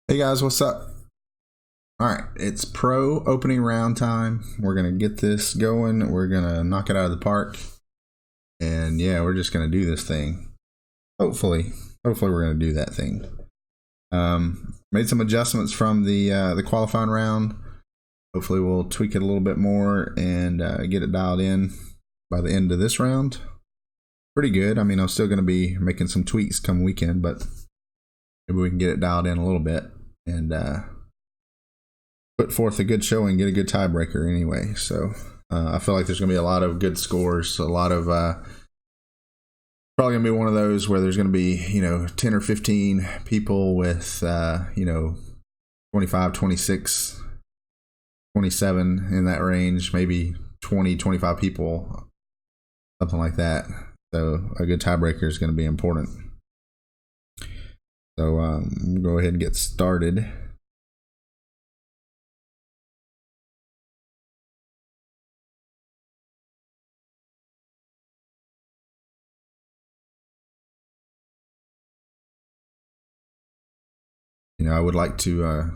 Hey guys, what's up? All right, it's pro opening round time. We're gonna get this going. We're gonna knock it out of the park, and yeah, we're just gonna do this thing. Hopefully, we're gonna do that thing. Made some adjustments from the qualifying round. Hopefully, we'll tweak it a little bit more and get it dialed in by the end of this round. Pretty good. I mean, I'm still gonna be making some tweaks come weekend, but maybe we can get it dialed in a little bit and put forth a good showing, get a good tiebreaker anyway. So I feel like there's going to be a lot of good scores, a lot of probably going to be one of those where there's going to be 10 or 15 people with 25, 26, 27 in that range, maybe 20, 25 people, something like that. So a good tiebreaker is going to be important. So we'll go ahead and get started. I would like to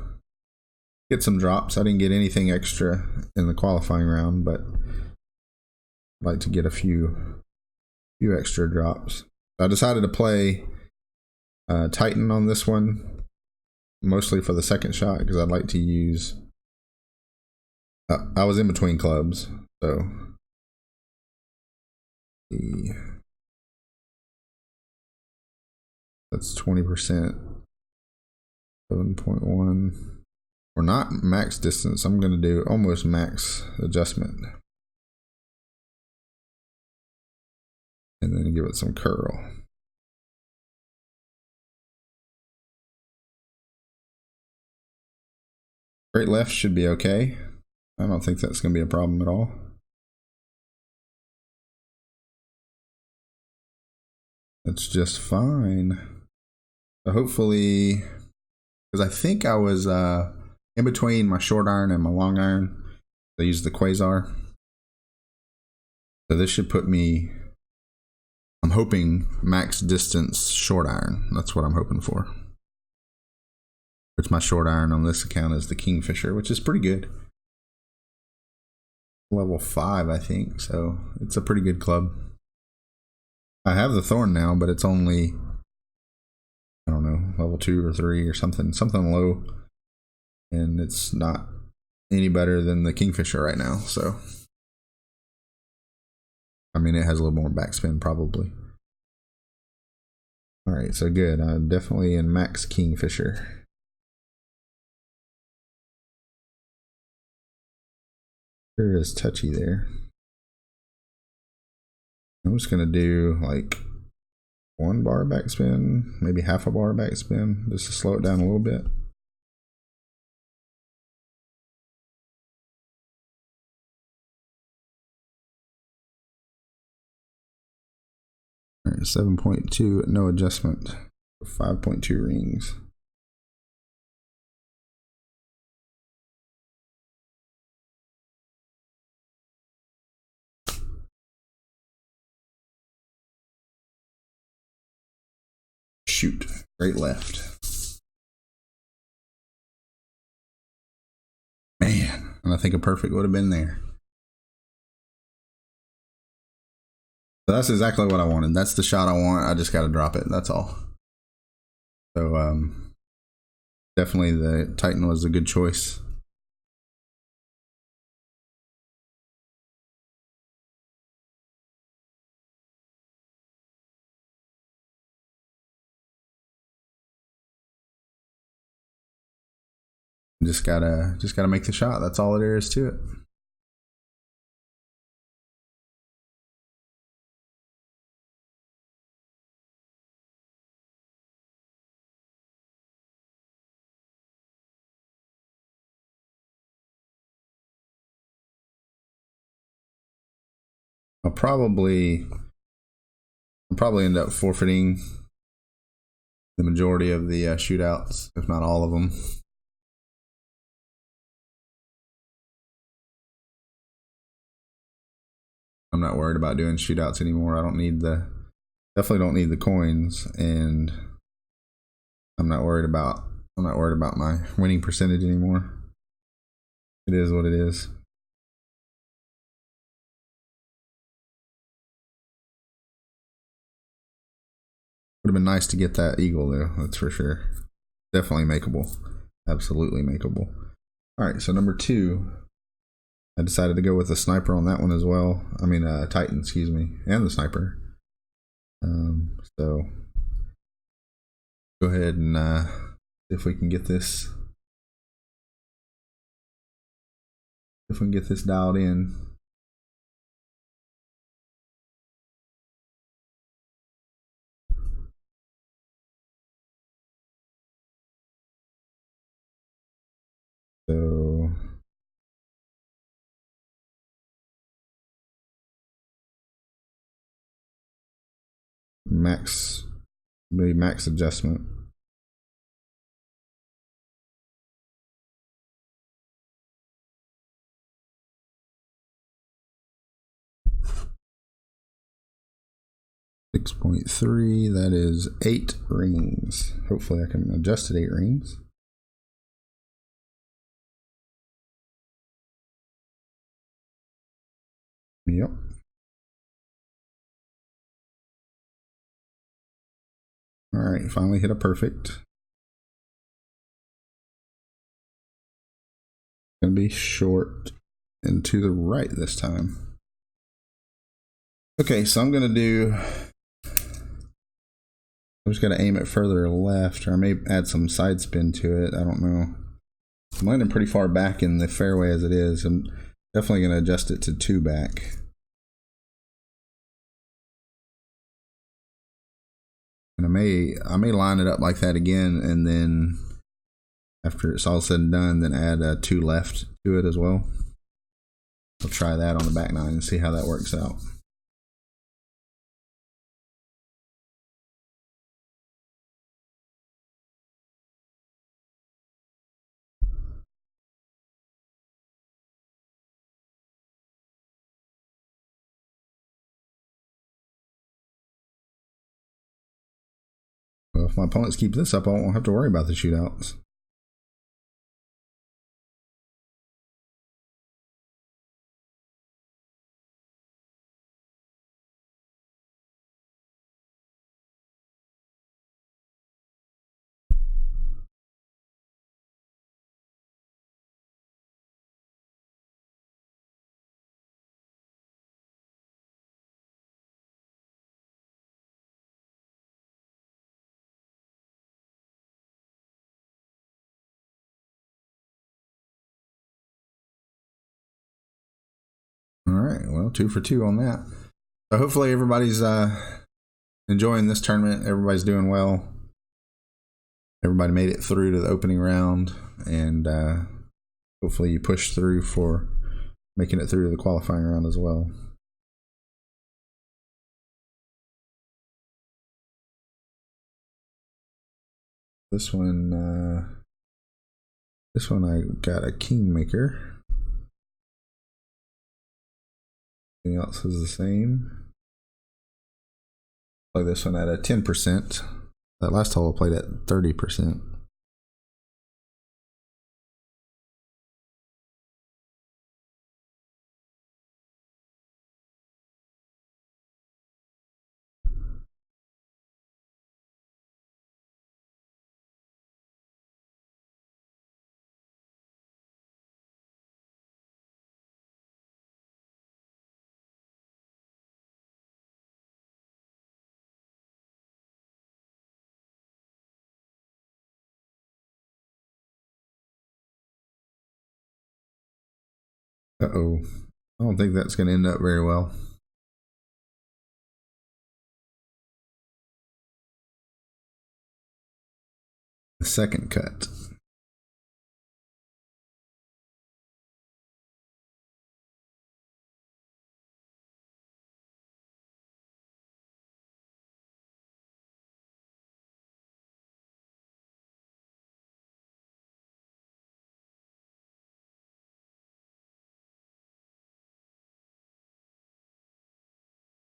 get some drops. I didn't get anything extra in the qualifying round, but I'd like to get a few extra drops. I decided to play Titan on this one, mostly for the second shot, because I'd like to use I was in between clubs, so that's 20%, 7.1. We're not max distance. I'm going to do almost max adjustment, and then give it some curl. Straight left should be okay. I don't think that's going to be a problem at all. That's just fine. So hopefully, because I think I was in between my short iron and my long iron. I used the Quasar. So this should put me, I'm hoping, max distance short iron. That's what I'm hoping for. Which my short iron on this account is the Kingfisher, which is pretty good. Level 5, I think. So it's a pretty good club. I have the Thorn now, but it's only, I don't know, level 2 or 3 or something low. And it's not any better than the Kingfisher right now. So, I mean, it has a little more backspin probably. All right, so good. I'm definitely in max Kingfisher. Sure is touchy there. I'm just gonna do like 1 bar backspin, maybe half a bar backspin, just to slow it down a little bit. All right, 7.2, no adjustment, 5.2 rings. Shoot, straight left. Man, and I think a perfect would have been there. So that's exactly what I wanted. That's the shot I want. I just got to drop it. That's all. So definitely the Titan was a good choice. Just gotta make the shot. That's all there is to it. I'll probably end up forfeiting the majority of the shootouts, if not all of them. I'm not worried about doing shootouts anymore. I definitely don't need the coins, and I'm not worried about I'm not worried about my winning percentage anymore. It is what it is. Would have been nice to get that eagle though, that's for sure. Definitely makeable. Absolutely makeable. Alright, so number 2. I decided to go with the sniper on that one as well. I mean, Titan, excuse me, and the sniper. So go ahead and see if we can get this. If we can get this dialed in. So maybe max adjustment. .3, that is 8 rings. Hopefully I can adjust it 8 rings. Yep. Alright, finally hit a perfect. Gonna be short and to the right this time. Okay, so I'm just gonna aim it further left, or I may add some side spin to it. I don't know. I'm landing pretty far back in the fairway as it is. I'm definitely gonna adjust it to 2 back. And I may line it up like that again, and then after it's all said and done, then add 2 left to it as well. I'll try that on the back 9 and see how that works out. Well, if my opponents keep this up, I won't have to worry about the shootouts. All right, well, 2 for 2 on that. So hopefully everybody's enjoying this tournament. Everybody's doing well. Everybody made it through to the opening round, and hopefully you push through for making it through to the qualifying round as well. This one I got a kingmaker. Everything else is the same. Play this one at a 10%. That last hole I played at 30%. Uh-oh. I don't think that's going to end up very well. The second cut.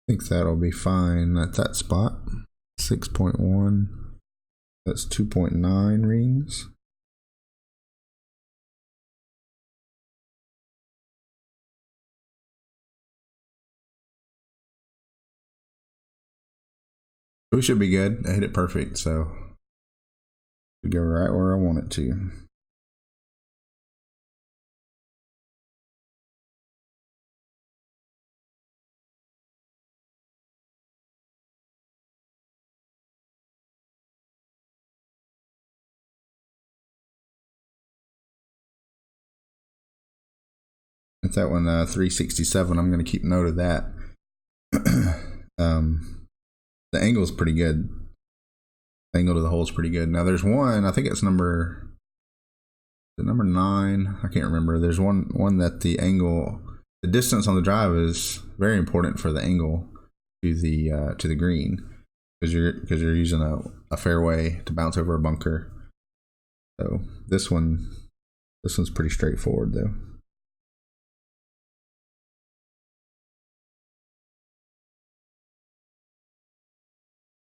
I think that'll be fine at that spot. 6.1. That's 2.9 rings. We should be good. I hit it perfect, so we go right where I want it to. It's that one 367. I'm going to keep note of that. The angle is pretty good. The angle to the hole is pretty good. Now there's one, I think it's number 9. I can't remember. There's one that the angle, the distance on the drive is very important for the angle to the green, because you're using a fairway to bounce over a bunker. So this one's pretty straightforward though.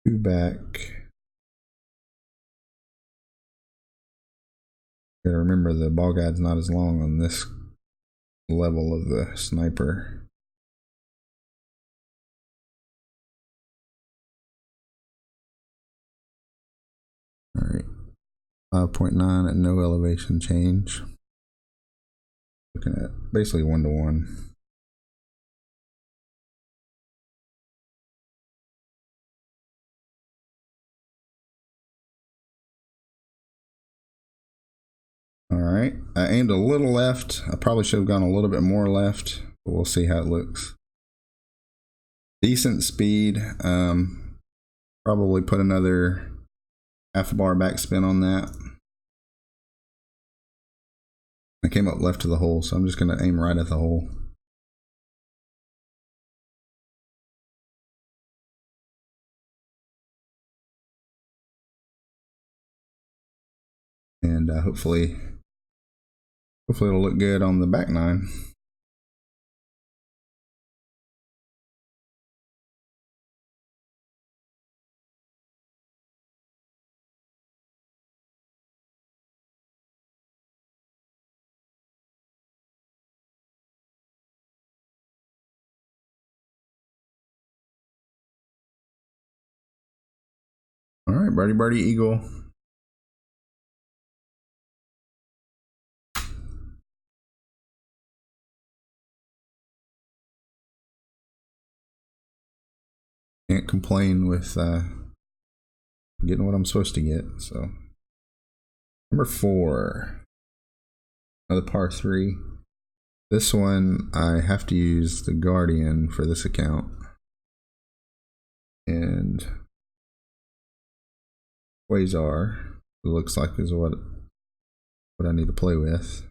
Two back. Gotta remember the ball guide's not as long on this level of the sniper. All right, 5.9 at no elevation change. Looking at basically 1-to-1. All right, I aimed a little left. I probably should have gone a little bit more left, but we'll see how it looks. Decent speed. Probably put another half a bar backspin on that. I came up left to the hole, so I'm just going to aim right at the hole. And hopefully it'll look good on the back 9. All right, birdie eagle. Can't complain with getting what I'm supposed to get. So number 4, another par 3. This one I have to use the Guardian for this account, and Quasar, it looks like, is what I need to play with.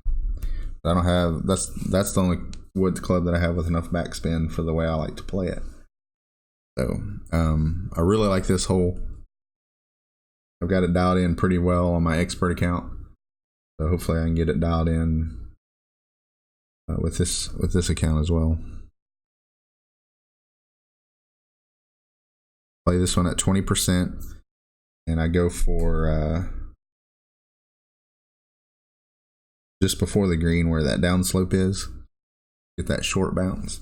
I don't have, that's the only wood club that I have with enough backspin for the way I like to play it. So I really like this hole. I've got it dialed in pretty well on my expert account, so hopefully I can get it dialed in with this account as well. Play this one at 20%, and I go for just before the green where that downslope is. Get that short bounce.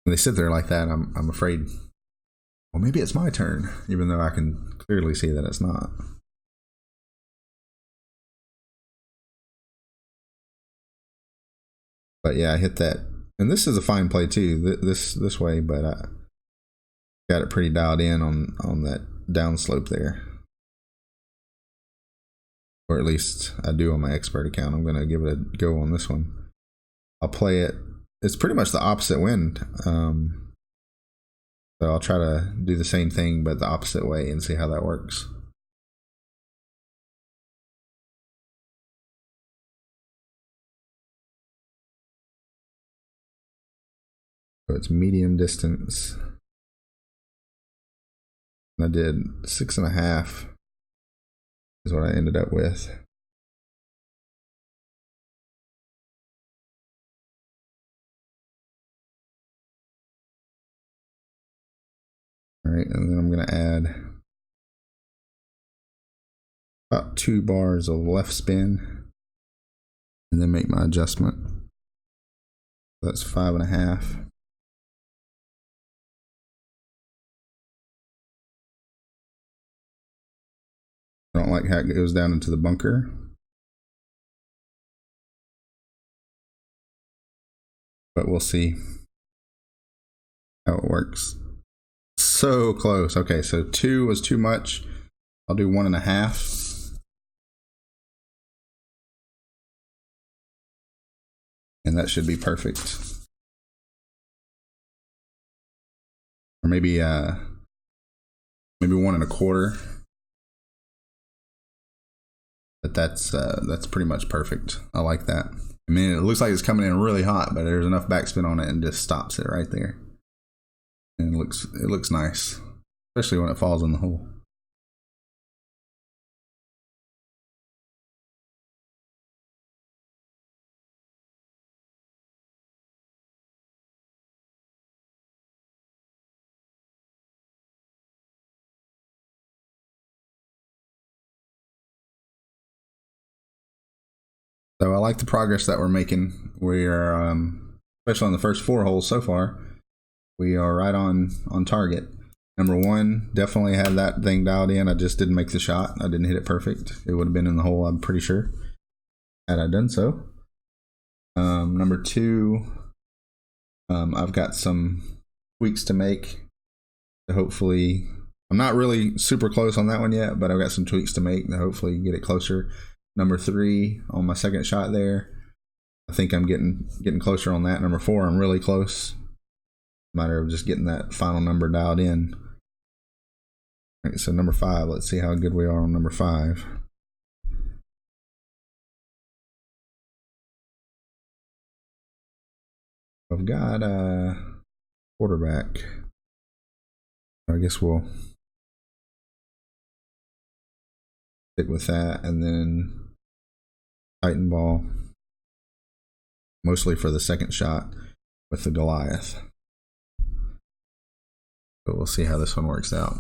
When they sit there like that, I'm afraid, well, maybe it's my turn, even though I can clearly see that it's not. But yeah, I hit that, and this is a fine play too. This way, but I got it pretty dialed in on that downslope there, or at least I do on my expert account. I'm gonna give it a go on this one. I'll play it. It's pretty much the opposite wind, so I'll try to do the same thing but the opposite way and see how that works. So it's medium distance. I did 6.5 is what I ended up with. All right, and then I'm going to add about 2 bars of left spin and then make my adjustment. That's 5.5. I don't like how it goes down into the bunker. But we'll see how it works. So close. Okay, so 2 was too much. I'll do 1.5. And that should be perfect. Or maybe 1.25. But that's pretty much perfect. I like that. I mean, it looks like it's coming in really hot, but there's enough backspin on it and just stops it right there. And it looks nice, especially when it falls in the hole. So I like the progress that we're making. We are, especially on the first 4 holes so far, we are right on target. Number 1, definitely had that thing dialed in. I just didn't make the shot. I didn't hit it perfect. It would have been in the hole, I'm pretty sure, had I done so. Number 2, I've got some tweaks to make. So hopefully, I'm not really super close on that one yet, but I've got some tweaks to make to hopefully get it closer. Number 3, on my second shot there, I think I'm getting closer on that. Number 4, I'm really close. Matter of just getting that final number dialed in. All right, so number 5, let's see how good we are on number 5. I've got a quarterback. I guess we'll stick with that, and then Titan ball, mostly for the second shot with the Goliath. But we'll see how this one works out.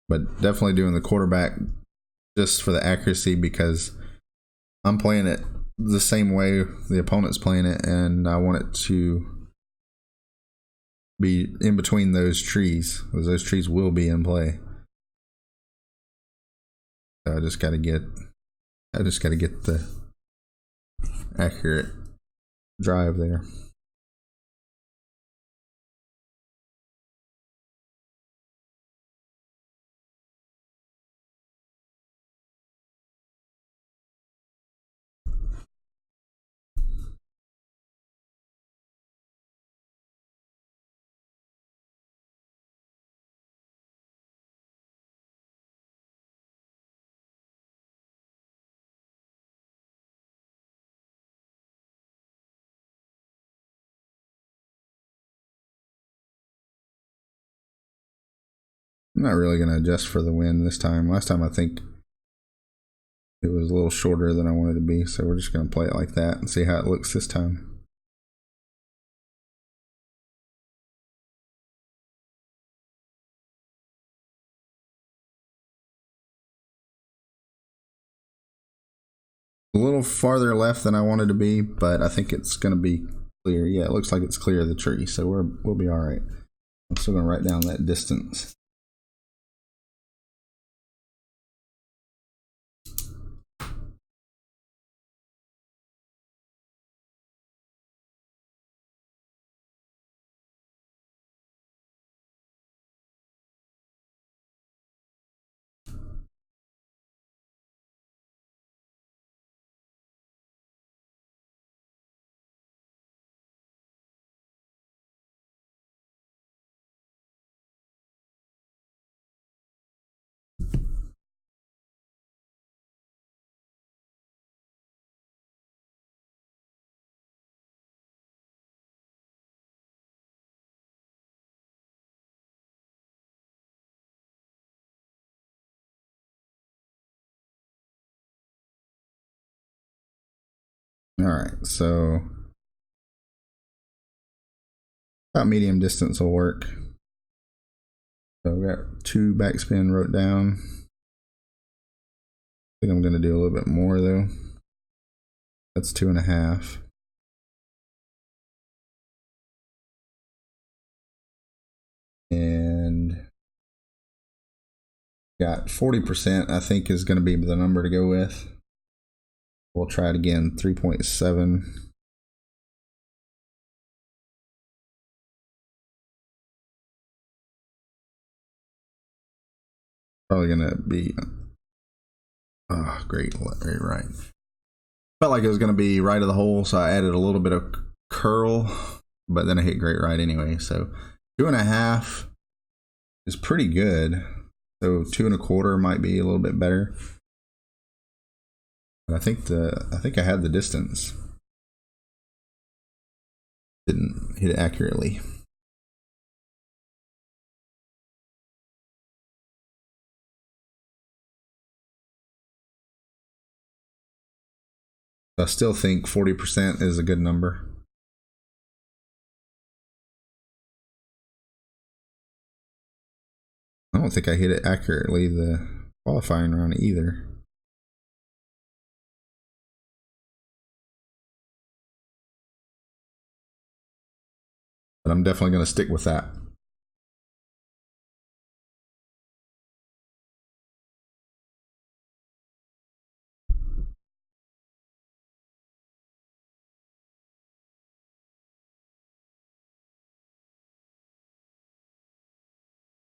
But definitely doing the quarterback just for the accuracy, because I'm playing it the same way the opponent's playing it, and I want it to be in between those trees, because those trees will be in play. So I just got to get the accurate drive there. I'm not really going to adjust for the wind this time. Last time I think it was a little shorter than I wanted to be, so we're just going to play it like that and see how it looks this time. A little farther left than I wanted to be, but I think it's going to be clear. Yeah, it looks like it's clear of the tree, so we'll be all right. I'm still going to write down that distance. All right, so about medium distance will work. So we got 2 backspin wrote down. I think I'm going to do a little bit more though. That's 2.5. And got 40%, I think is going to be the number to go with. We'll try it again, 3.7. Probably going to be, oh, great right. Felt like it was going to be right of the hole, so I added a little bit of curl, but then I hit great right anyway. So 2.5 is pretty good. So 2.25 might be a little bit better. But I think I had the distance. Didn't hit it accurately. I still think 40% is a good number. I don't think I hit it accurately the qualifying round either. But I'm definitely going to stick with that.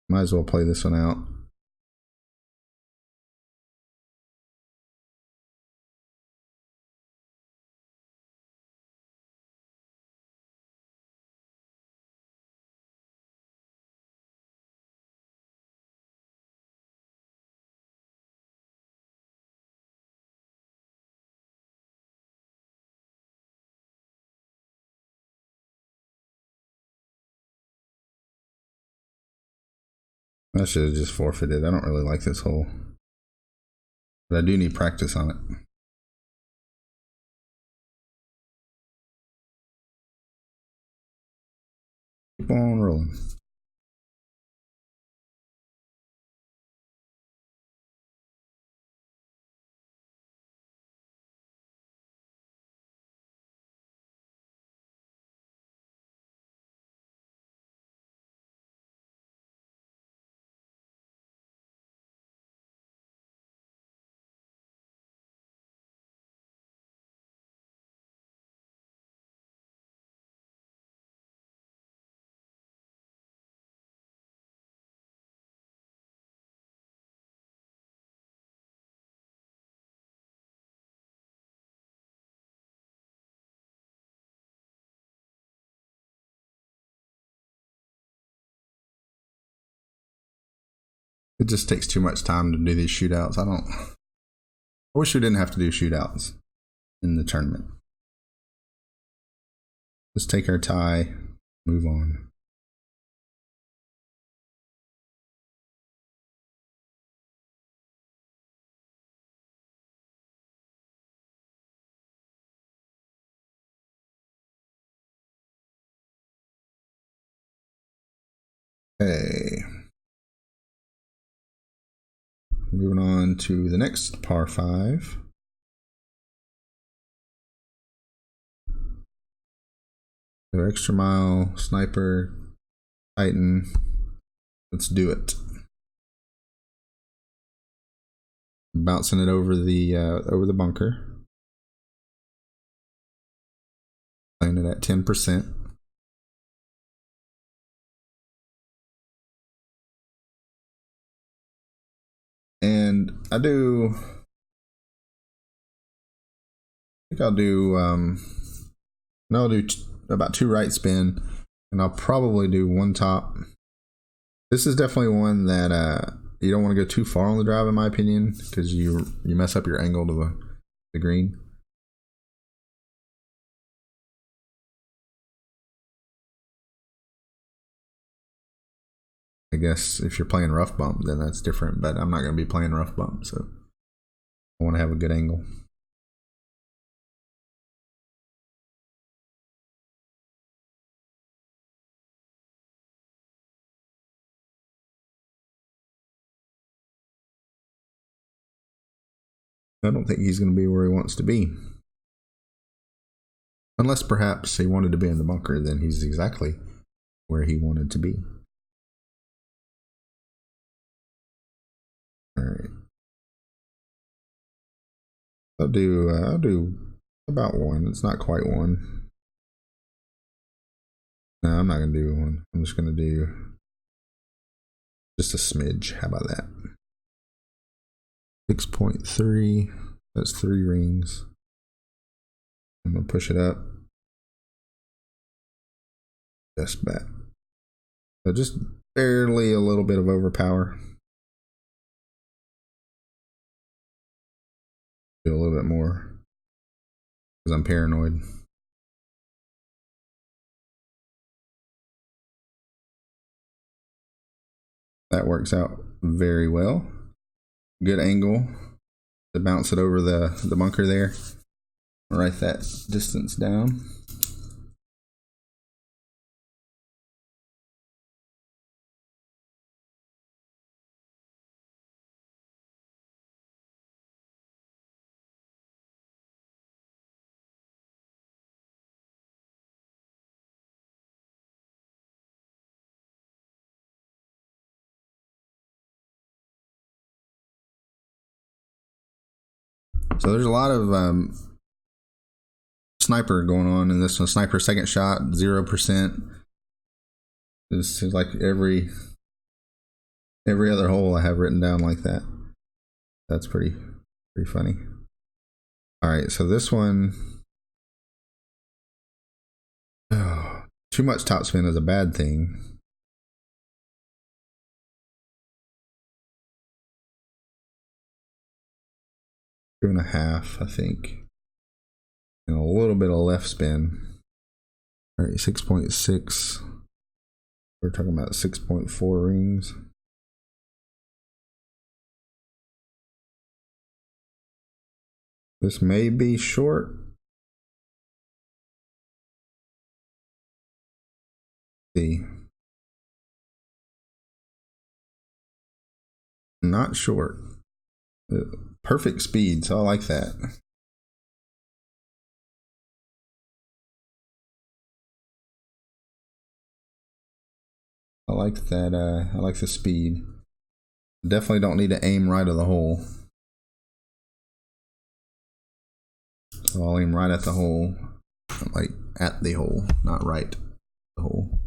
Might as well play this one out. I should have just forfeited. I don't really like this hole. But I do need practice on it. Keep on rolling. It just takes too much time to do these shootouts. I wish we didn't have to do shootouts in the tournament. Just take our tie, move on. Okay. Moving on to the next par 5. So extra mile, sniper, Titan. Let's do it. Bouncing it over the bunker. Playing it at 10%. And I think I'll do I'll do about 2 right spin, and I'll probably do 1 top. This is definitely one that you don't want to go too far on the drive, in my opinion, because you mess up your angle to the green. I guess if you're playing rough bump, then that's different, but I'm not going to be playing rough bump, so I want to have a good angle. I don't think he's going to be where he wants to be. Unless perhaps he wanted to be in the bunker, then he's exactly where he wanted to be. All right. I'll do about one. It's not quite one. No, I'm not gonna do one. I'm just gonna do just a smidge. How about that? 6.3. That's 3 rings. I'm gonna push it up. Just back. So just barely a little bit of overpower. Do a little bit more because I'm paranoid. That works out very well. Good angle to bounce it over the bunker there. Write that distance down. So there's a lot of sniper going on in this one. Sniper second shot, 0%. This is like every other hole I have written down like that. That's pretty funny. All right, so this one, too much topspin is a bad thing. Two and a half, I think. And a little bit of left spin. All right, 6.6. We're talking about 6.4 rings. This may be short. See. Not short. Perfect speed, so I like that. I like that. I like the speed. Definitely don't need to aim right of the hole. So I'll aim right at the hole, like at the hole, not right the hole.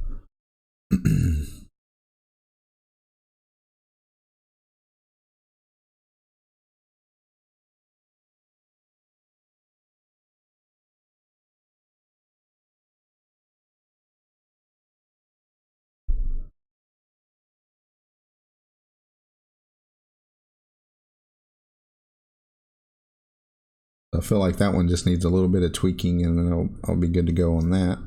I feel like that one just needs a little bit of tweaking, and then I'll be good to go on that.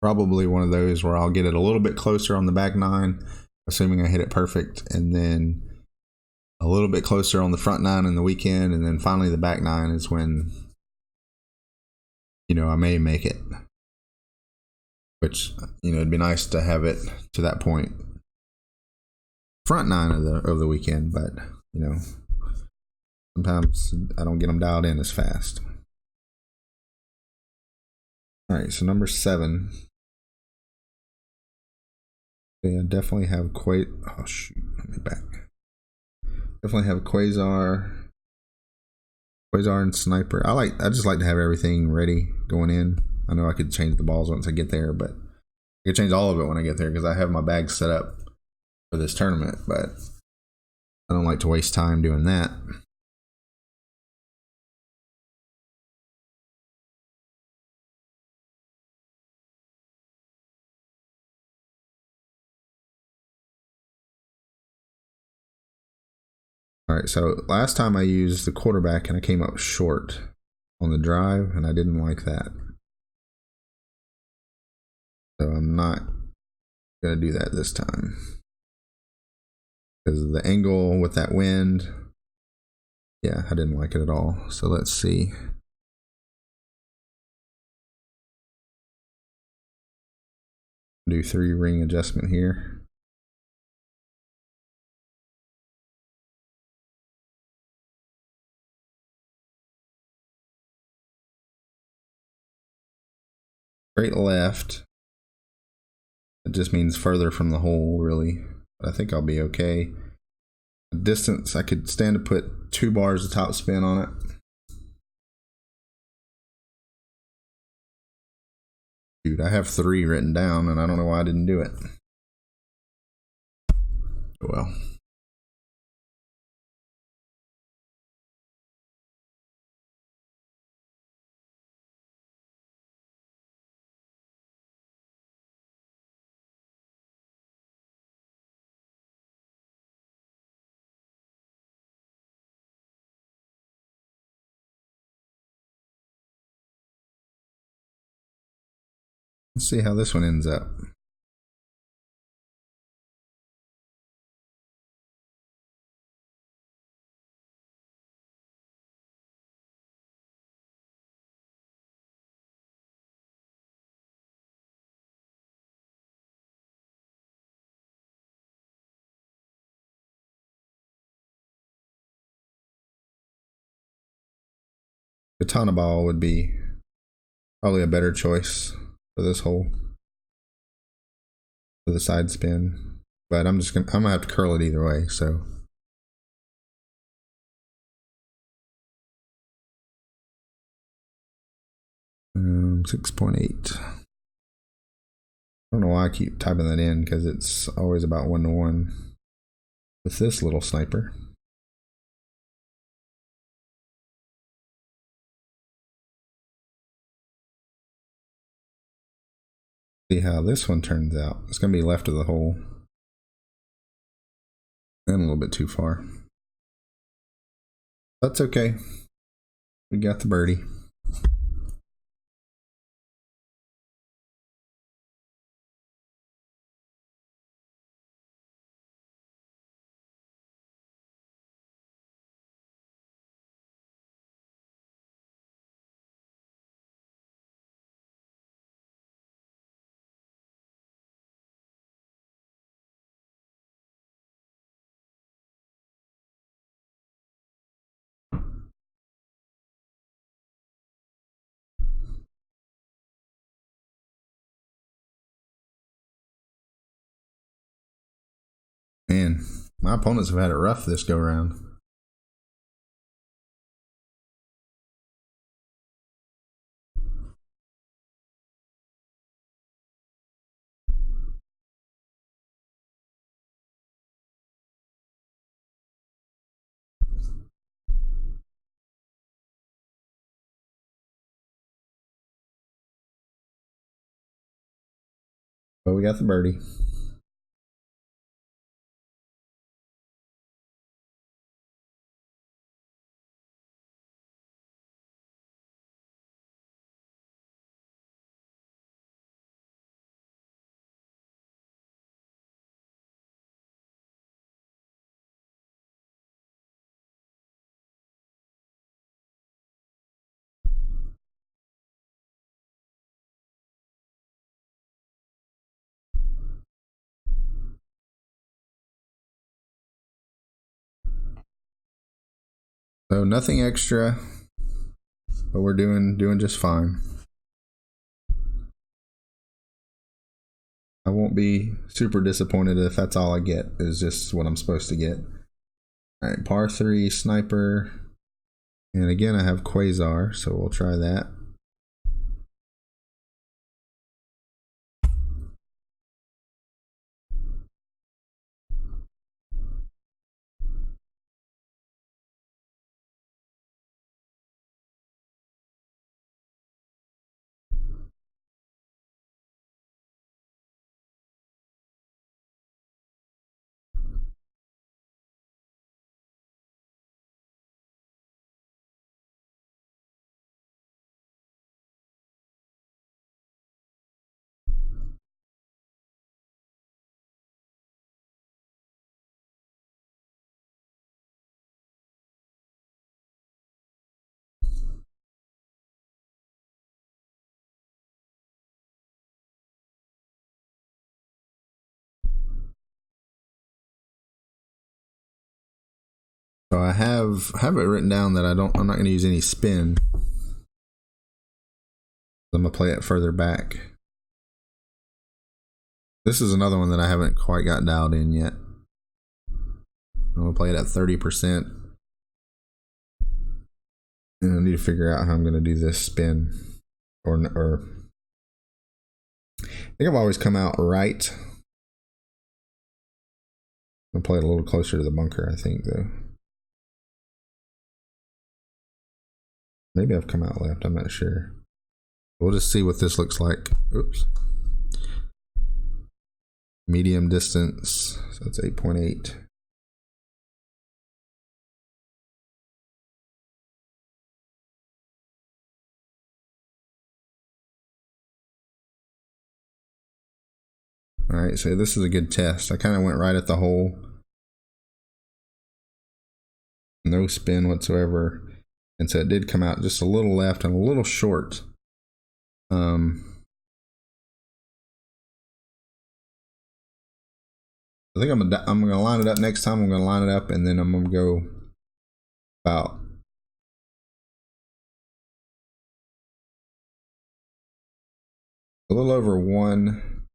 Probably one of those where I'll get it a little bit closer on the back 9, assuming I hit it perfect, and then a little bit closer on the front 9 in the weekend, and then finally the back 9 is when, you know, I may make it. Which, you know, it'd be nice to have it to that point. Front 9 of the weekend, but, you know, sometimes I don't get them dialed in as fast. All right, so number 7. Yeah, definitely have oh shoot, let me back. Definitely have Quasar and Sniper. I just like to have everything ready going in. I know I could change the balls once I get there, but I could change all of it when I get there because I have my bag set up for this tournament, but I don't like to waste time doing that. All right, so last time I used the quarterback and I came up short on the drive, and I didn't like that. So I'm not gonna do that this time. Because the angle with that wind, yeah, I didn't like it at all. So let's see. Do 3 ring adjustment here. straight left. It just means further from the hole, really. But I think I'll be okay. Distance, I could stand to put 2 bars of top spin on it. Dude, I have 3 written down, and I don't know why I didn't do it. Well. Let's see how this one ends up. Katana ball would be probably a better choice for this hole, for the side spin. But I'm gonna have to curl it either way, so. Um, 6.8. I don't know why I keep typing that in, because it's always about 1-to-1 with this little sniper. See how this one turns out. It's going to be left of the hole. And a little bit too far. That's okay. We got the birdie. Man, my opponents have had it rough this go round. But we got the birdie. So nothing extra, but we're doing just fine. I won't be super disappointed if that's all I get is just what I'm supposed to get. All right, par 3 sniper, and again I have Quasar, so we'll try that. So I have it written down that I'm not going to use any spin. I'm going to play it further back. This is another one that I haven't quite got dialed in yet. I'm gonna play it at 30%. And I need to figure out how I'm gonna do this spin. Or I think I've always come out right. I'm gonna play it a little closer to the bunker, I think, though. Maybe I've come out left, I'm not sure. We'll just see what this looks like. Oops. Medium distance, so it's 8.8. All right, so this is a good test. I kind of went right at the hole. No spin whatsoever. And so it did come out just a little left and a little short. I think I'm gonna line it up next time. I'm gonna line it up and then I'm gonna go about a little over 1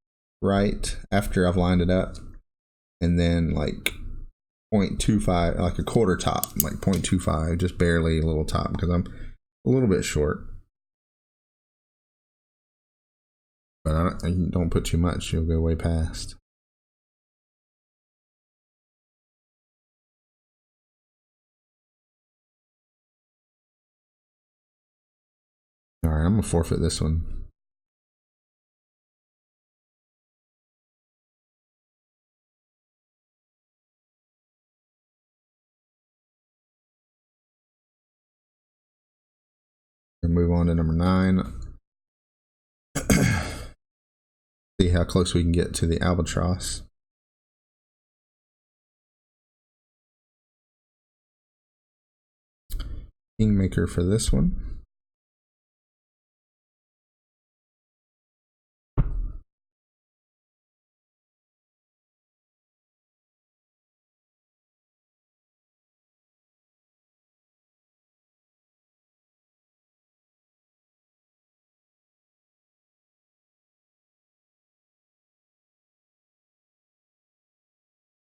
right after I've lined it up, and then like 0.25, like a quarter top, like 0.25, just barely a little top because I'm a little bit short. But I don't put too much, you'll go way past. All right, I'm gonna forfeit this one. And move on to number 9. See how close we can get to the albatross. Kingmaker for this one.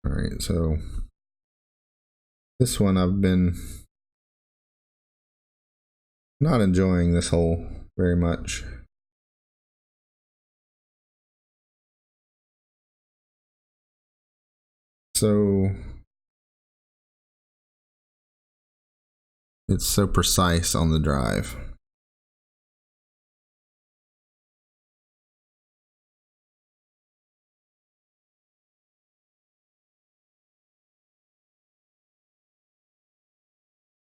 All right, so this one I've been not enjoying this hole very much. So it's so precise on the drive.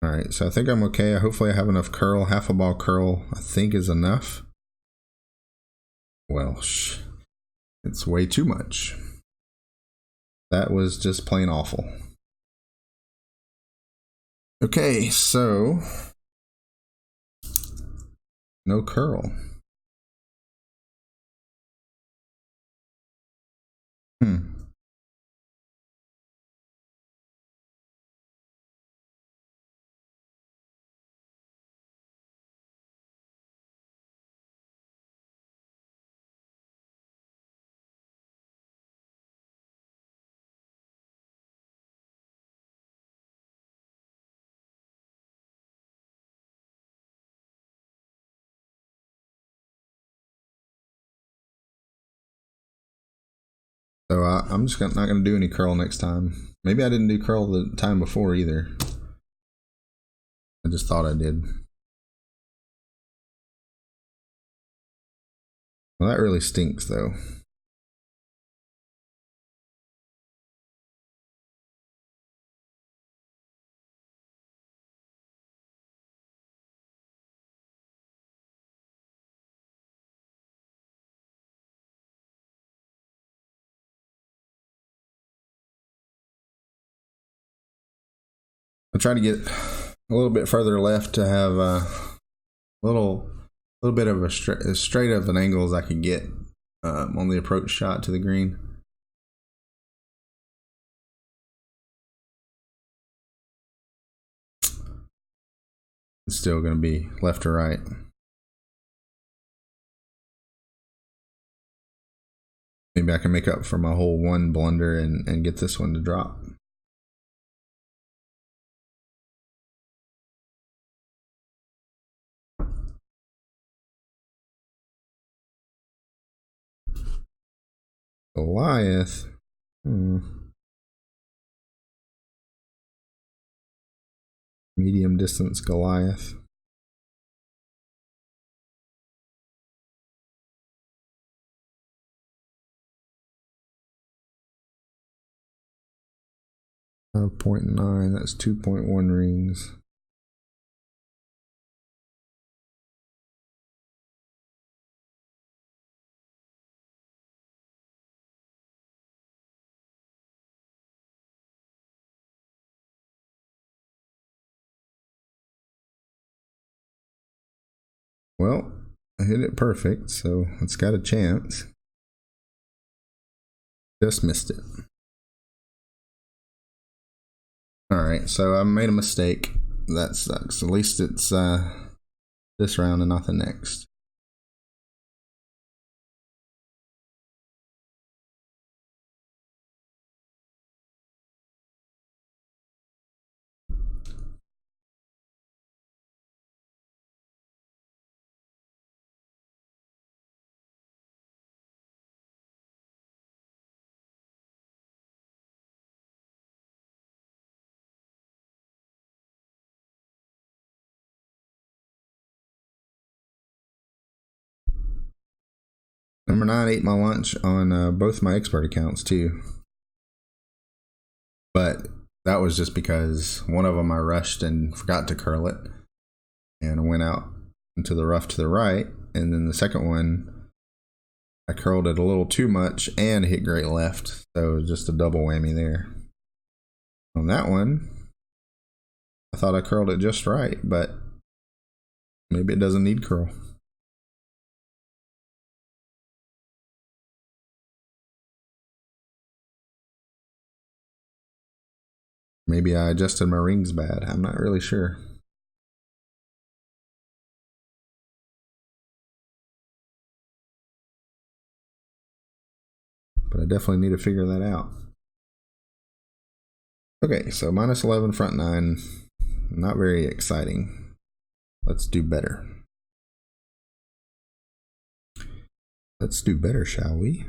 All right, so I think I'm okay. Hopefully I have enough curl. Half a ball curl, I think, is enough. Well, it's way too much. That was just plain awful. Okay, so no curl. So I'm just not going to do any curl next time. Maybe I didn't do curl the time before either. I just thought I did. Well, that really stinks though. I try to get a little bit further left to have a little bit of as straight of an angle as I could get on the approach shot to the green. It's still going to be left or right. Maybe I can make up for my whole one blunder and get this one to drop. Goliath. Medium distance Goliath. .9, that's 2.1 rings. Well, I hit it perfect, so it's got a chance. Just missed it. Alright, so I made a mistake. That sucks. At least it's this round and not the next. Number 9 ate my lunch on both my expert accounts too. But that was just because one of them I rushed and forgot to curl it. And I went out into the rough to the right. And then the second one, I curled it a little too much and hit great left. So it was just a double whammy there. On that one, I thought I curled it just right, but maybe it doesn't need curl. Maybe I adjusted my rings bad. I'm not really sure. But I definitely need to figure that out. Okay, so minus 11 front 9. Not very exciting. Let's do better. Let's do better, shall we?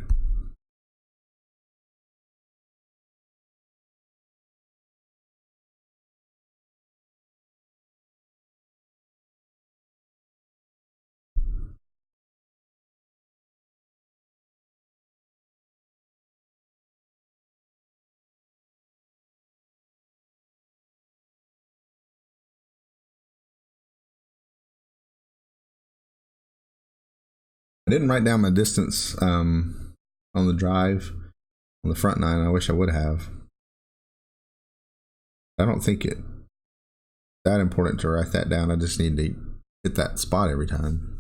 I didn't write down my distance on the drive on the front 9. I wish I would have. I don't think it that important to write that down. I just need to hit that spot every time.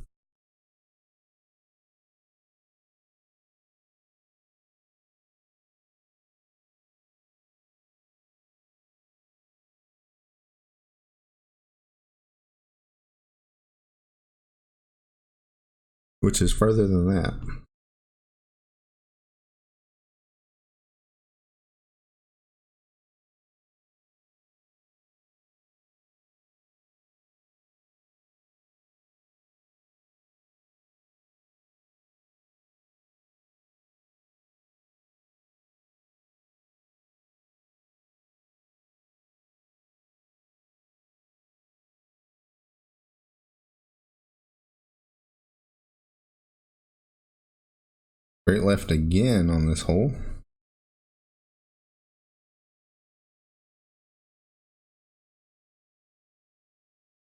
Which is further than that. Straight left again on this hole.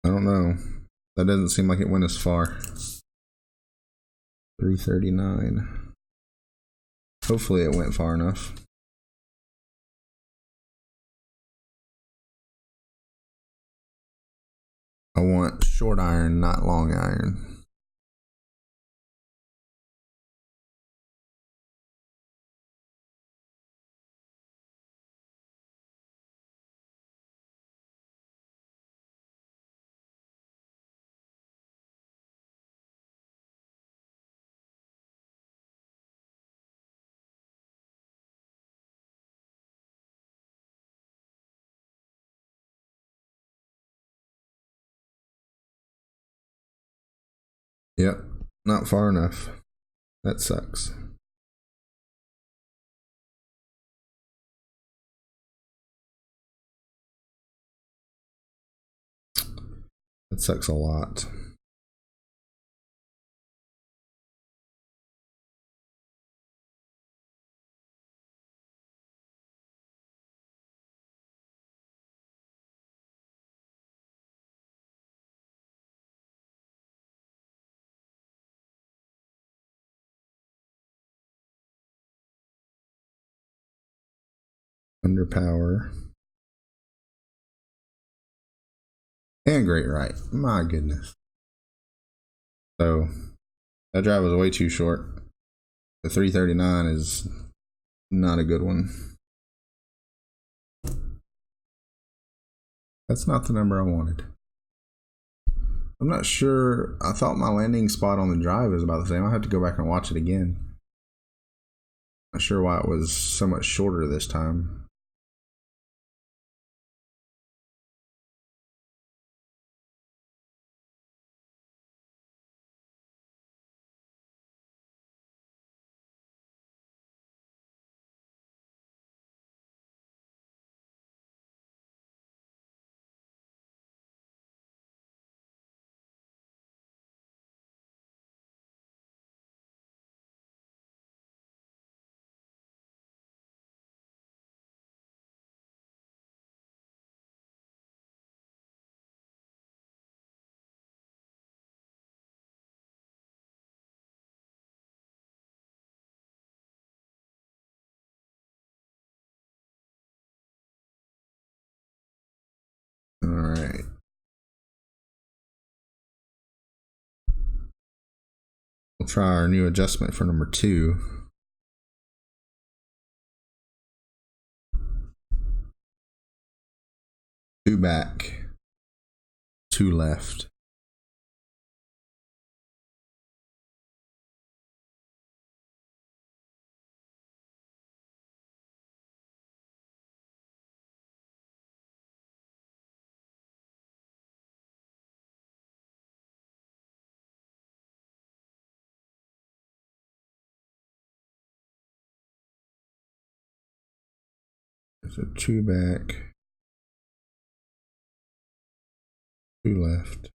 I don't know. That doesn't seem like it went as far. 339. Hopefully it went far enough. I want short iron, not long iron. Yep, not far enough. That sucks. That sucks a lot. Underpower. And great right. My goodness. So that drive was way too short. The 339 is not a good one. That's not the number I wanted. I'm not sure. I thought my landing spot on the drive was about the same. I'll have to go back and watch it again. Not sure why it was so much shorter this time. All right. We'll try our new adjustment for number 2. Two back, 2 left. So 2 back, 2 left.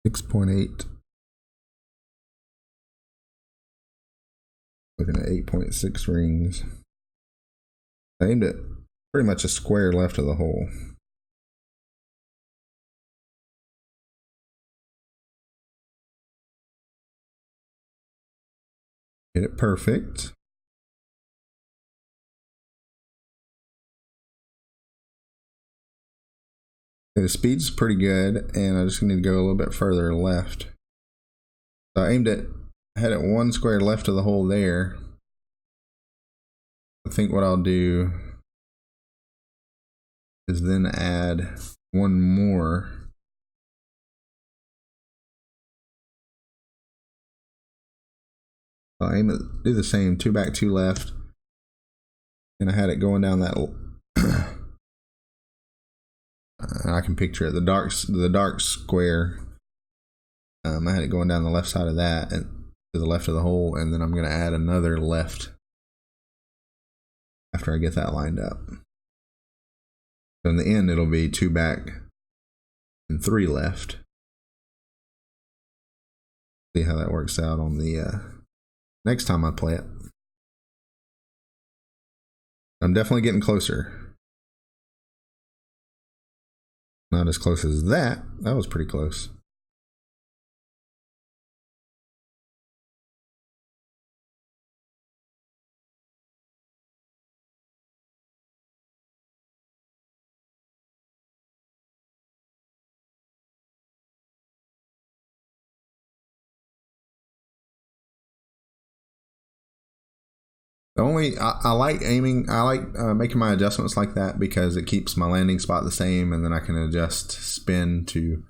.8. Looking at 8.6 rings. I aimed it pretty much a square left of the hole. Get it perfect. Okay, the speed's pretty good, and I just need to go a little bit further left. So I had it 1 square left of the hole there. I think what I'll do is then add 1 more. I'll aim it, do the same, 2 back, 2 left. And I had it going down that I can picture it, the dark square. I had it going down the left side of that and to the left of the hole, and then I'm going to add another left after I get that lined up. So in the end, it'll be 2 back and 3 left. See how that works out on the next time I play it. I'm definitely getting closer. Not as close as that. That was pretty close. I like aiming. I like making my adjustments like that because it keeps my landing spot the same, and then I can adjust spin to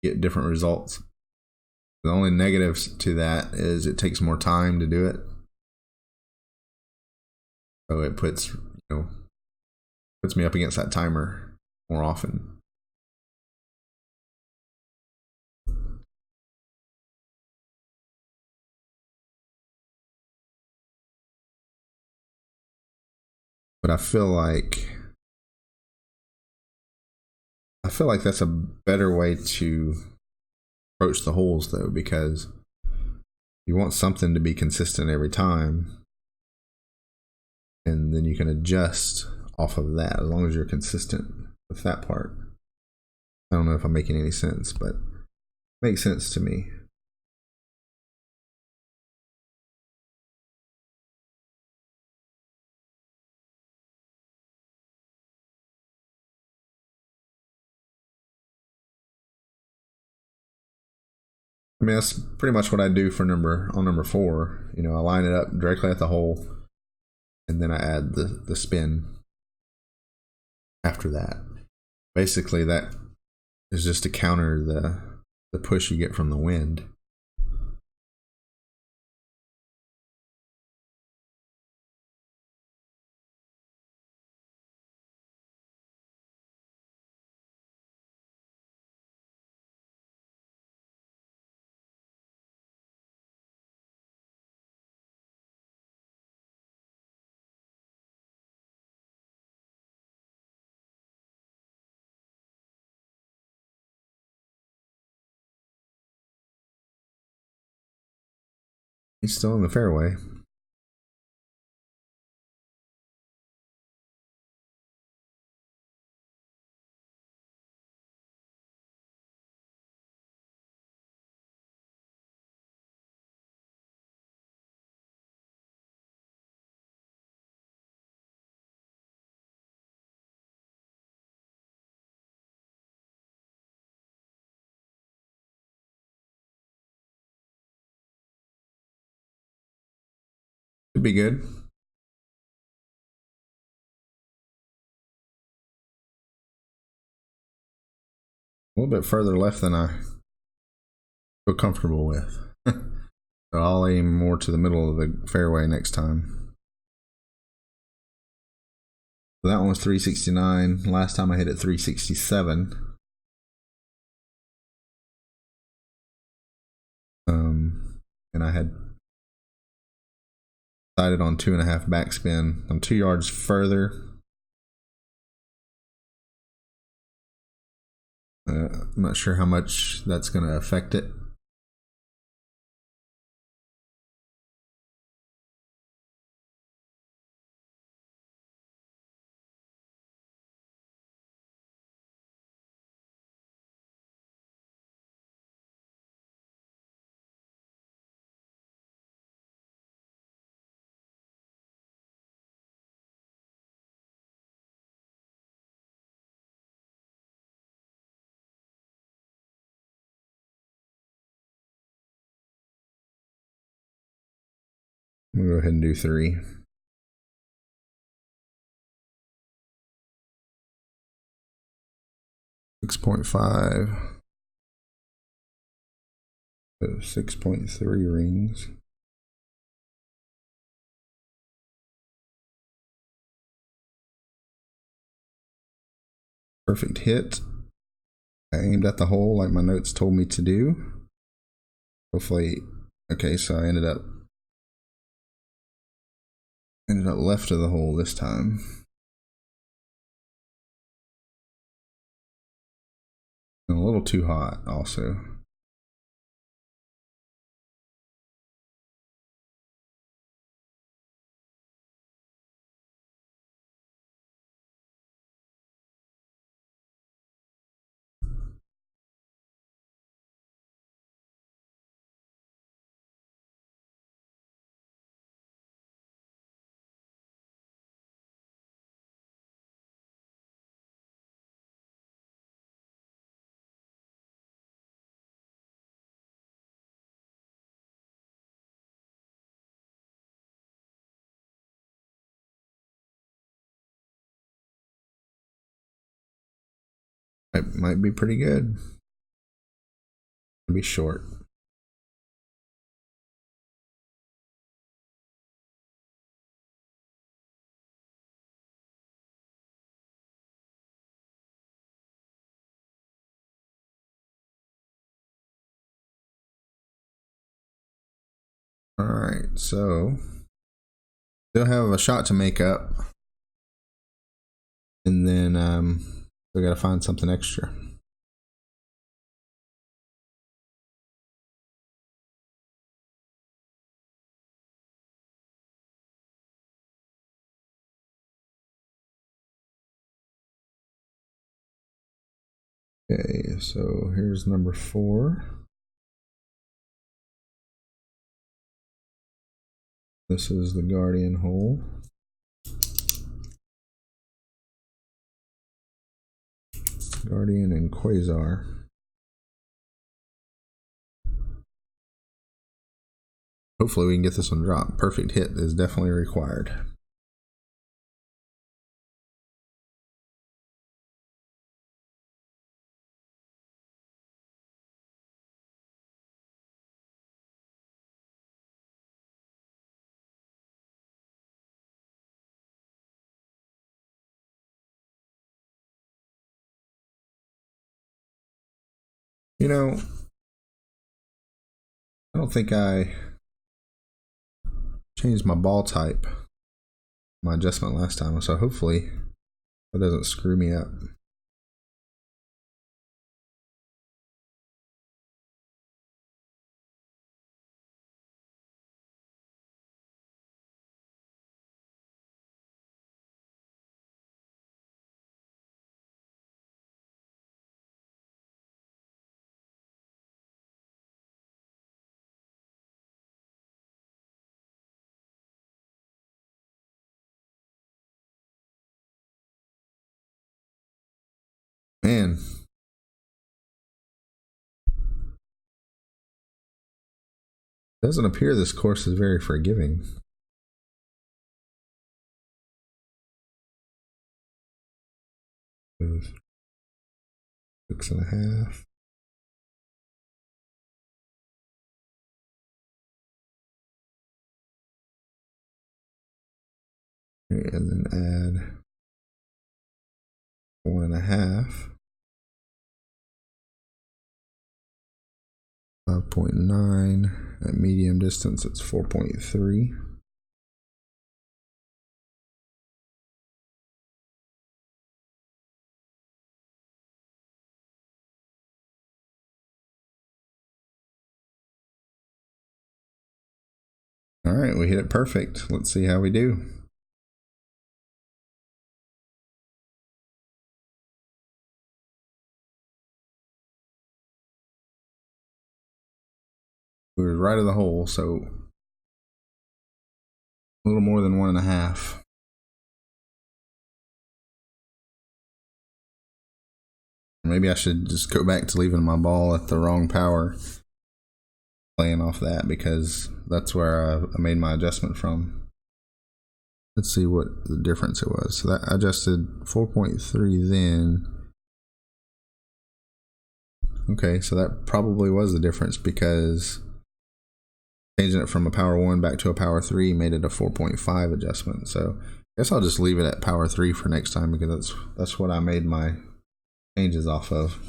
get different results. The only negatives to that is it takes more time to do it. So it puts, puts me up against that timer more often. But I feel like that's a better way to approach the holes though, because you want something to be consistent every time, and then you can adjust off of that as long as you're consistent with that part. I don't know if I'm making any sense, but it makes sense to me. I mean, that's pretty much what I do for number 4. I line it up directly at the hole, and then I add the spin after that. Basically, that is just to counter the push you get from the wind. He's still in the fairway. Could be good. A little bit further left than I feel comfortable with. So I'll aim more to the middle of the fairway next time. So that one was 369. Last time I hit it 367. And I had decided on 2.5 backspin. I'm 2 yards further. I'm not sure how much that's going to affect it. I'm going to go ahead and do 3. $6.5. 6.3 rings. Perfect hit. I aimed at the hole like my notes told me to do. Hopefully, okay, so I ended up left of the hole this time. And a little too hot also. It might be pretty good. It'll be short. All right, so still have a shot to make up, and then we got to find something extra. Okay, so here's number 4. This is the Guardian hole. Guardian and Quasar. Hopefully we can get this one dropped. Perfect hit is definitely required. You know, I don't think I changed my ball type, my adjustment last time, so hopefully that doesn't screw me up. Man, it doesn't appear this course is very forgiving. Move 6.5. And then add 1.5. 5.9. At medium distance, it's 4.3. All right, we hit it perfect. Let's see how we do. We were right of the hole, so a little more than 1.5. Maybe I should just go back to leaving my ball at the wrong power, playing off that, because that's where I made my adjustment from. Let's see what the difference it was. So that I adjusted 4.3 then. Okay, so that probably was the difference, because changing it from a power 1 back to a power 3 made it a 4.5 adjustment. So I guess I'll just leave it at power 3 for next time, because that's what I made my changes off of.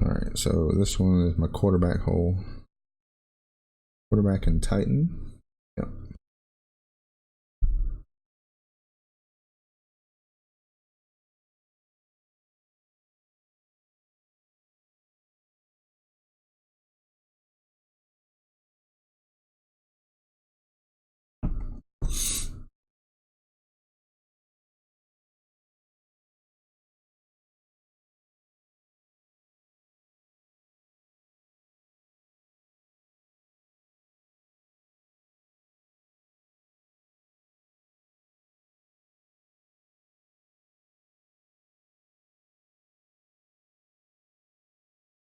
All right, so this one is my quarterback hole. Quarterback and Titan. Yep.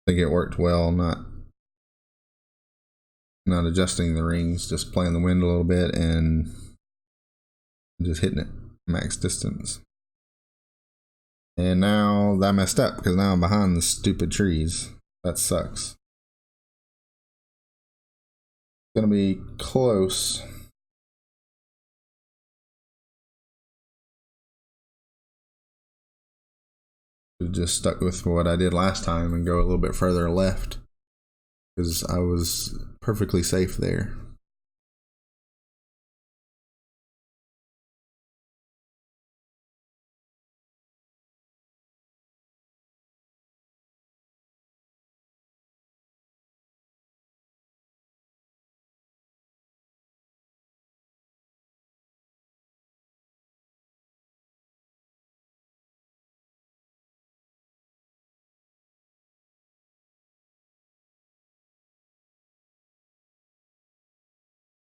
I think it worked well. I'm not Not adjusting the rings, just playing the wind a little bit and just hitting it max distance. And now that messed up because now I'm behind the stupid trees. That sucks. Gonna be close. Just stuck with what I did last time and go a little bit further left because I was perfectly safe there.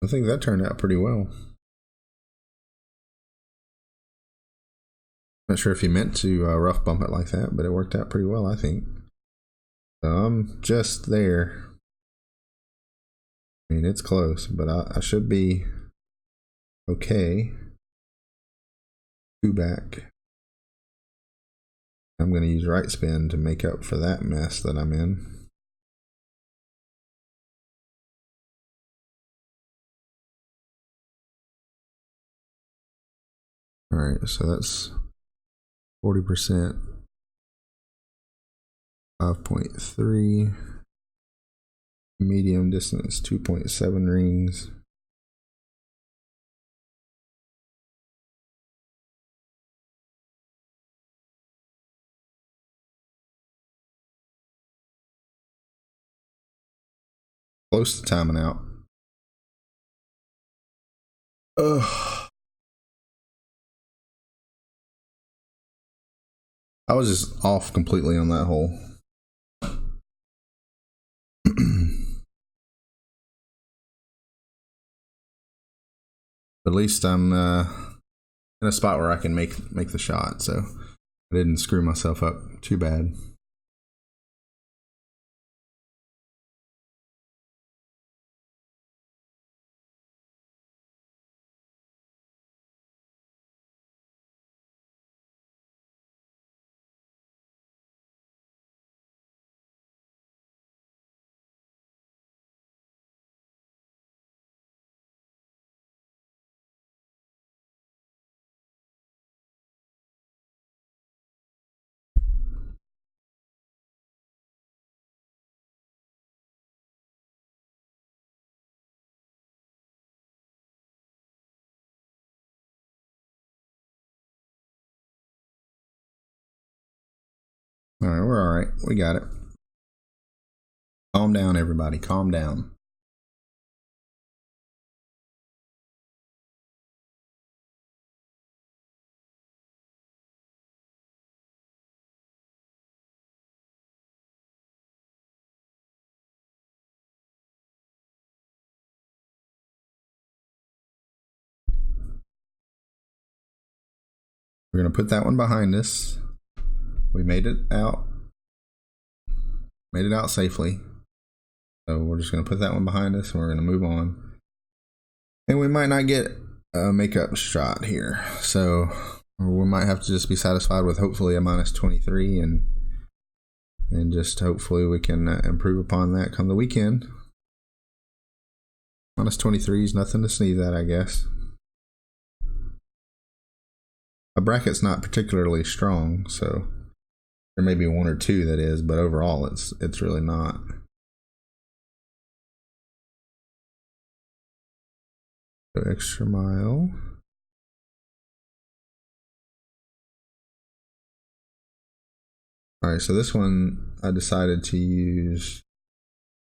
I think that turned out pretty well. Not sure if he meant to rough bump it like that, but it worked out pretty well, I think. So I'm just there. I mean, it's close, but I should be okay. 2 back. I'm going to use right spin to make up for that mess that I'm in. Alright, so that's 40%. 5.3. Medium distance 2.7 rings. Close to timing out. Ugh. I was just off completely on that hole. At least I'm in a spot where I can make the shot, so I didn't screw myself up too bad. All right, we're all right. We got it. Calm down, everybody. Calm down. We're going to put that one behind us. We made it out. Made it out safely. So we're just going to put that one behind us and we're going to move on. And we might not get a makeup shot here. So we might have to just be satisfied with hopefully a minus 23 and just hopefully we can improve upon that come the weekend. Minus 23 is nothing to sneeze at, I guess. A bracket's not particularly strong, so there may be 1 or 2 that is, but overall it's really not. So extra mile. All right, so this one I decided to use.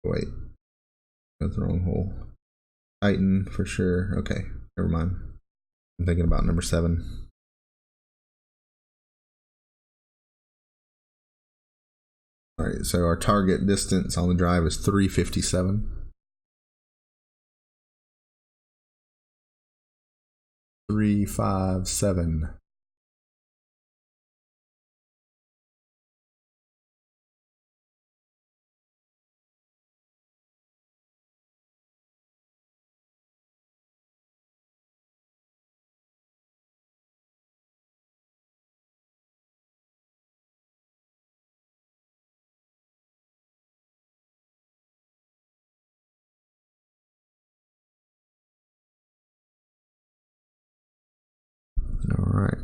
Wait, that's the wrong hole. Titan for sure. Okay, never mind. I'm thinking about number 7. All right, so our target distance on the drive is 357. 357. right.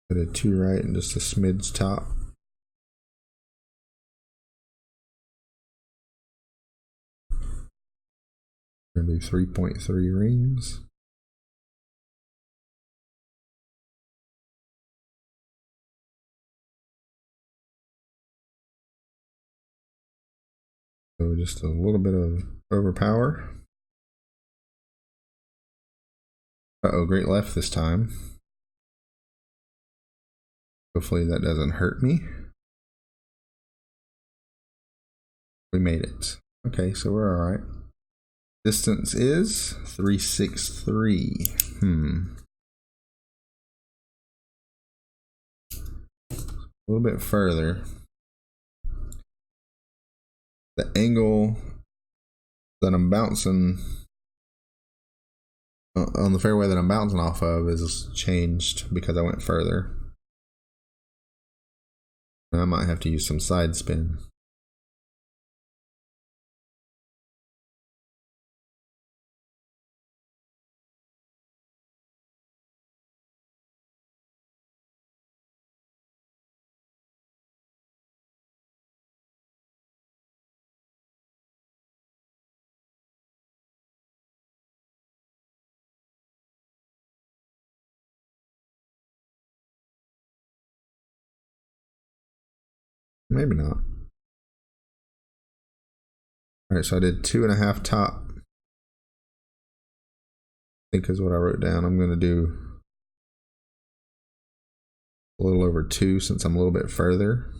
Put a 2 right and just a smidge top. Gonna do 3.3 rings. So just a little bit of overpower. Uh-oh, great left this time. Hopefully that doesn't hurt me. We made it. Okay, so we're all right. Distance is 363. A little bit further. The angle that I'm bouncing on the fairway that I'm bouncing off of is changed because I went further. I might have to use some side spin. Maybe not. All right, so I did 2.5 top. I think is what I wrote down. I'm gonna do a little over 2 since I'm a little bit further.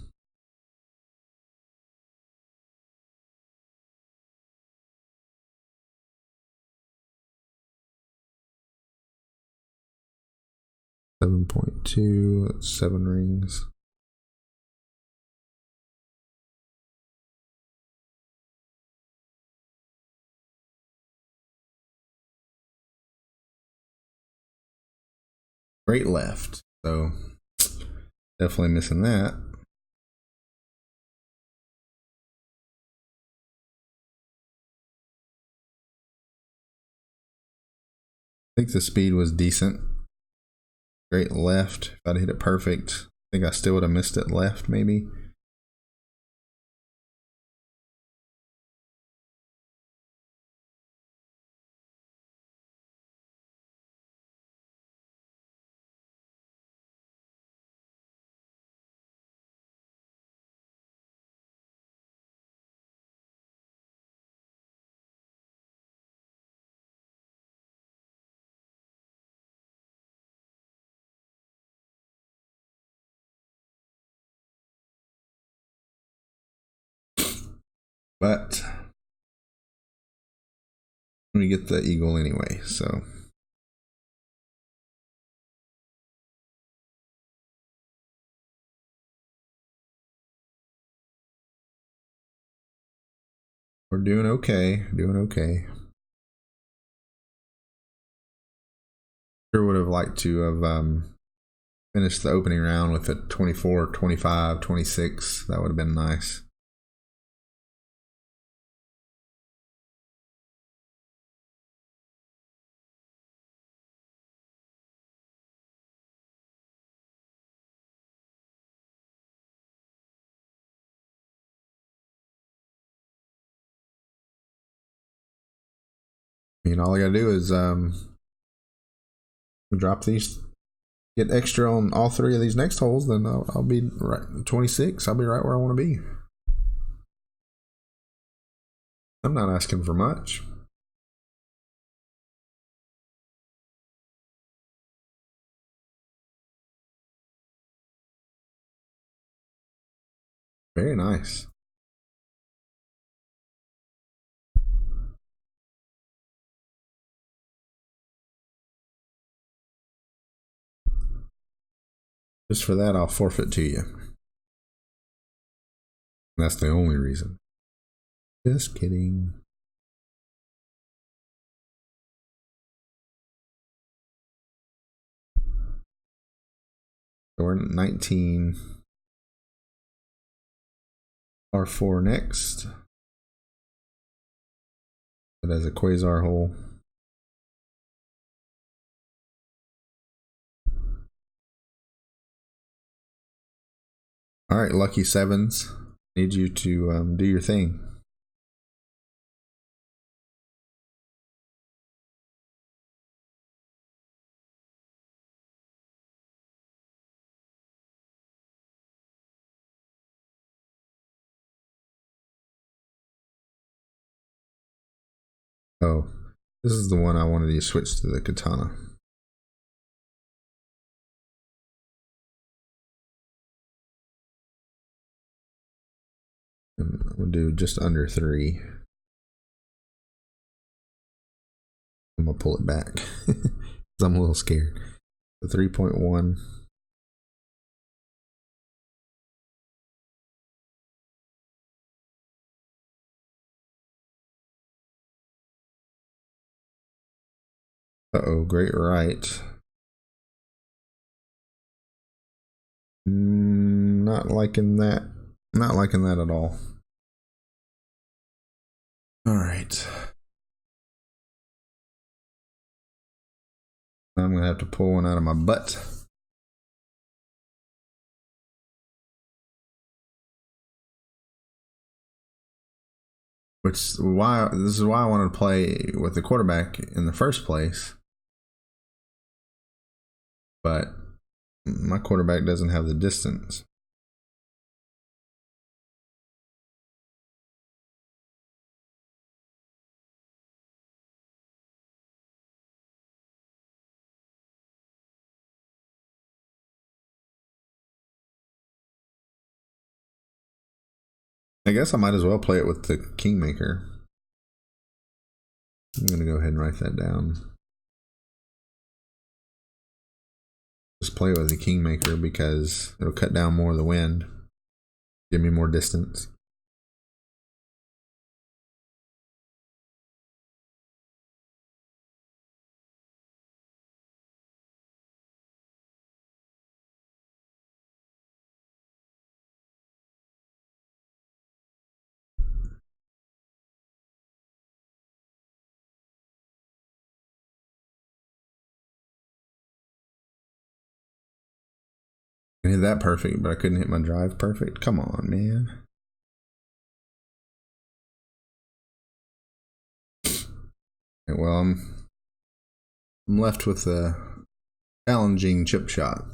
.2, that's 7 rings. Great left, so definitely missing that. I think the speed was decent. Great left. If I'd hit it perfect, I think I still would have missed it left, maybe. But we get the eagle anyway, so. We're doing okay, doing okay. Sure would have liked to have finished the opening round with a 24, 25, 26. That would have been nice. I mean, all I gotta do is drop these, get extra on all 3 of these next holes, then I'll be right 26. I'll be right where I want to be. I'm not asking for much. Very nice. Just for that, I'll forfeit to you. That's the only reason. Just kidding. So we're at 19. R4 next. It has a quasar hole. All right, lucky sevens. Need you to do your thing. Oh, this is the one I wanted to switch to the katana. And we'll do just under 3. I'm gonna pull it back because I'm a little scared. The 3.1. Uh-oh, great right. Not liking that. Not liking that at all. All right. I'm gonna have to pull one out of my butt. This is why I wanted to play with the quarterback in the first place. But my quarterback doesn't have the distance. I guess I might as well play it with the Kingmaker. I'm going to go ahead and write that down. Just play with the Kingmaker because it'll cut down more of the wind. Give me more distance. I hit that perfect, but I couldn't hit my drive perfect. Come on, man. Okay, well, I'm left with a challenging chip shot.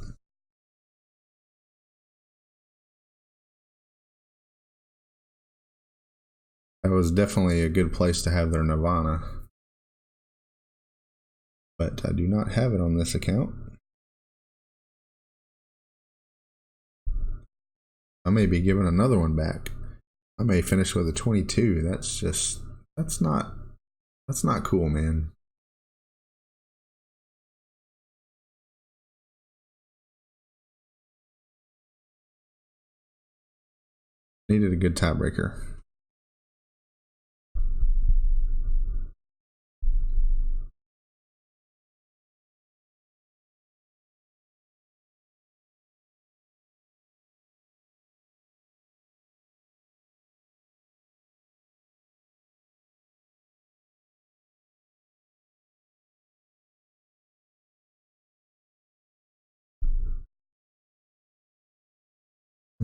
That was definitely a good place to have their Nirvana. But I do not have it on this account. I may be giving another one back. I may finish with a 22. That's not cool, man. Needed a good tiebreaker.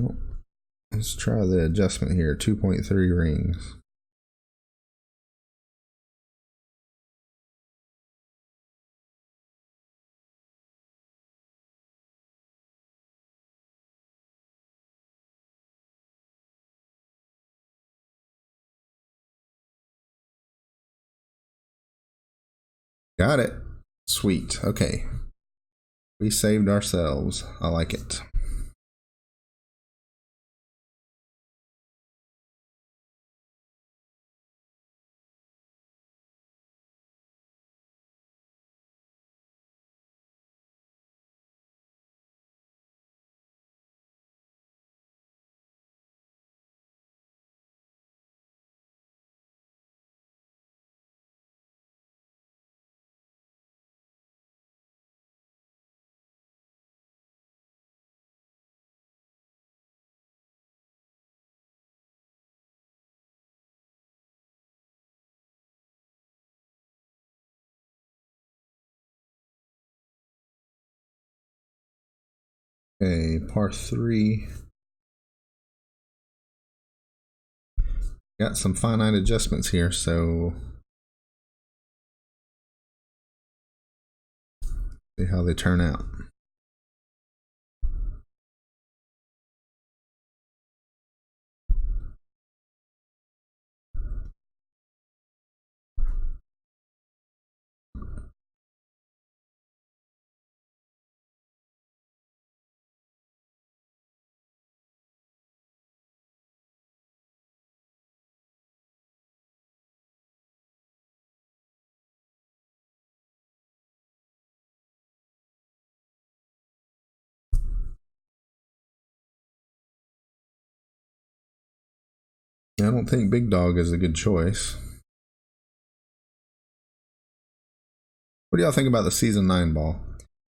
Well, let's try the adjustment here. 2.3 rings. Got it. Sweet. Okay. We saved ourselves. I like it. Okay, par 3. Got some finite adjustments here, so see how they turn out. I don't think Big Dog is a good choice. What do y'all think about the Season 9 ball?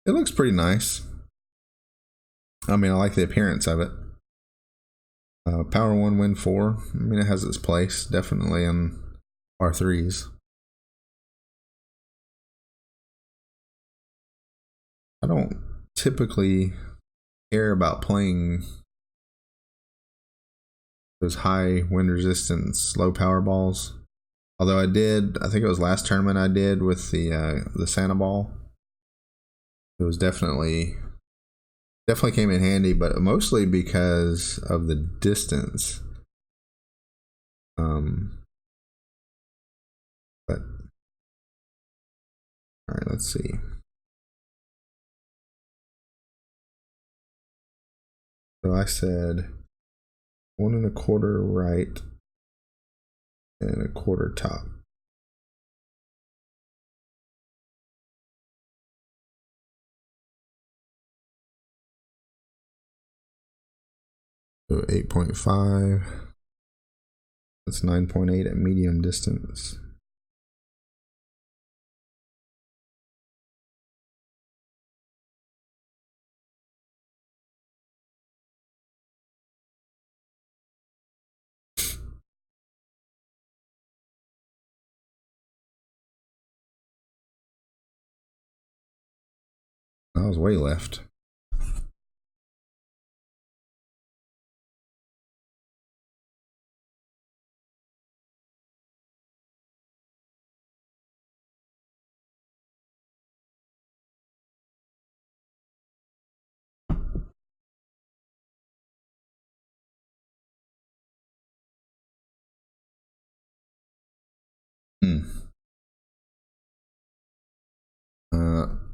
It looks pretty nice. I mean, I like the appearance of it. Power 1, Win 4. I mean, it has its place, definitely in R3s. I don't typically care about playing those high wind resistance, low power balls. Although I think it was last tournament I did with the Santa ball. It was definitely came in handy, but mostly because of the distance. But all right, let's see. So I said 1 1/4 right and 1/4 top. So 8.5. That's 9.8 at medium distance. That was way left.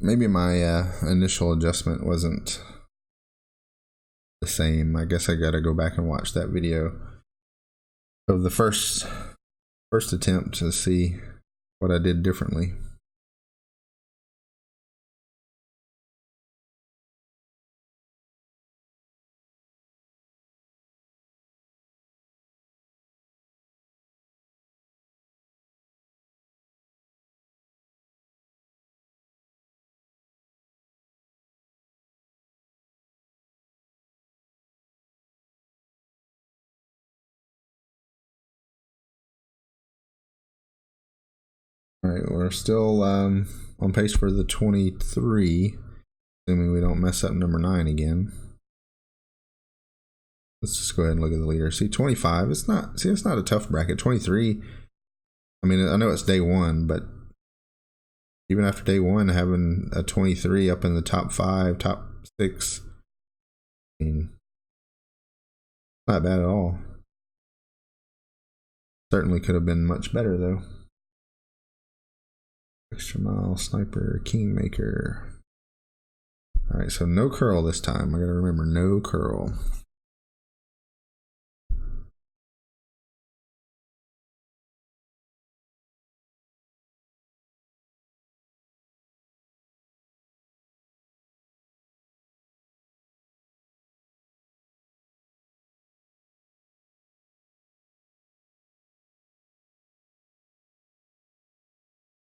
Maybe my initial adjustment wasn't the same. I guess I gotta go back and watch that video of the first attempt to see what I did differently. All right, we're still on pace for the 23, assuming we don't mess up number 9 again. Let's just go ahead and look at the leader. See, 25, it's not a tough bracket. 23, I mean, I know it's day 1, but even after day 1, having a 23 up in the top 5, top 6, I mean, not bad at all. Certainly could have been much better, though. Extra mile, sniper, kingmaker. All right, so no curl this time. I gotta remember, no curl.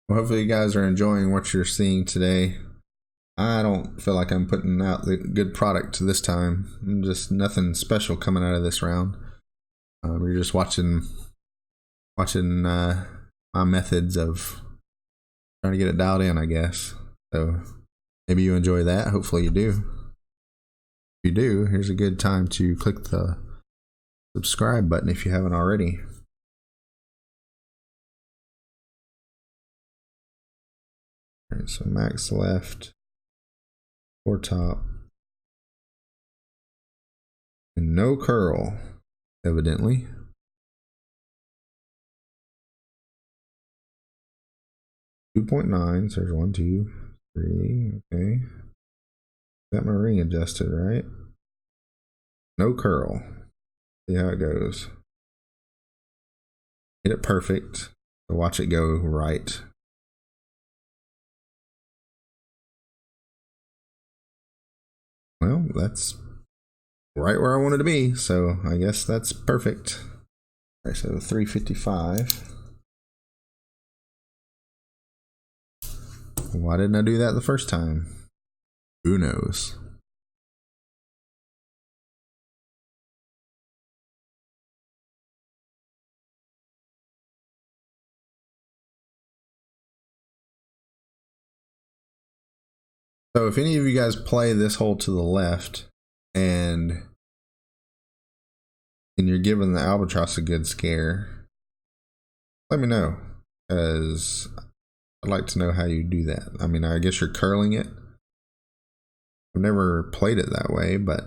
Well, hopefully you guys are enjoying what you're seeing today. I don't feel like I'm putting out the good product this time. Just nothing special coming out of this round. We're just watching my methods of trying to get it dialed in, I guess. So maybe you enjoy that. Hopefully you do. If you do, here's a good time to click the subscribe button if you haven't already. All right, so max left, or top, and no curl, evidently. .9, so there's 1, 2, 3, okay. Got my ring adjusted, right? No curl. See how it goes. Get it perfect. So watch it go right. Well, that's right where I wanted to be, so I guess that's perfect. All right, so 355. Why didn't I do that the first time? Who knows? So if any of you guys play this hole to the left and you're giving the albatross a good scare, let me know, because I'd like to know how you do that. I mean, I guess you're curling it. I've never played it that way, but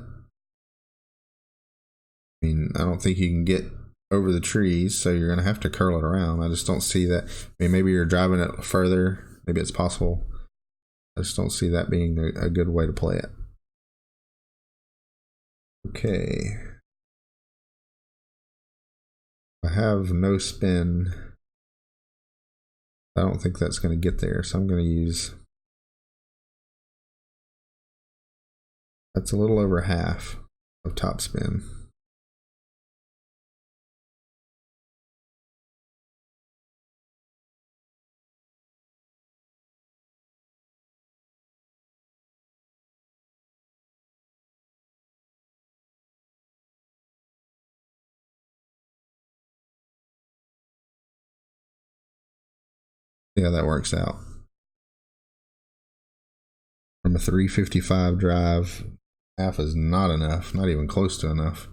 I mean, I don't think you can get over the trees, so you're gonna have to curl it around. I just don't see that. I mean, maybe you're driving it further. Maybe it's possible. I just don't see that being a good way to play it. Okay. I have no spin. I don't think that's going to get there, so I'm going to use. That's a little over half of top spin. See how that works out. From a 355 drive, half is not enough, not even close to enough.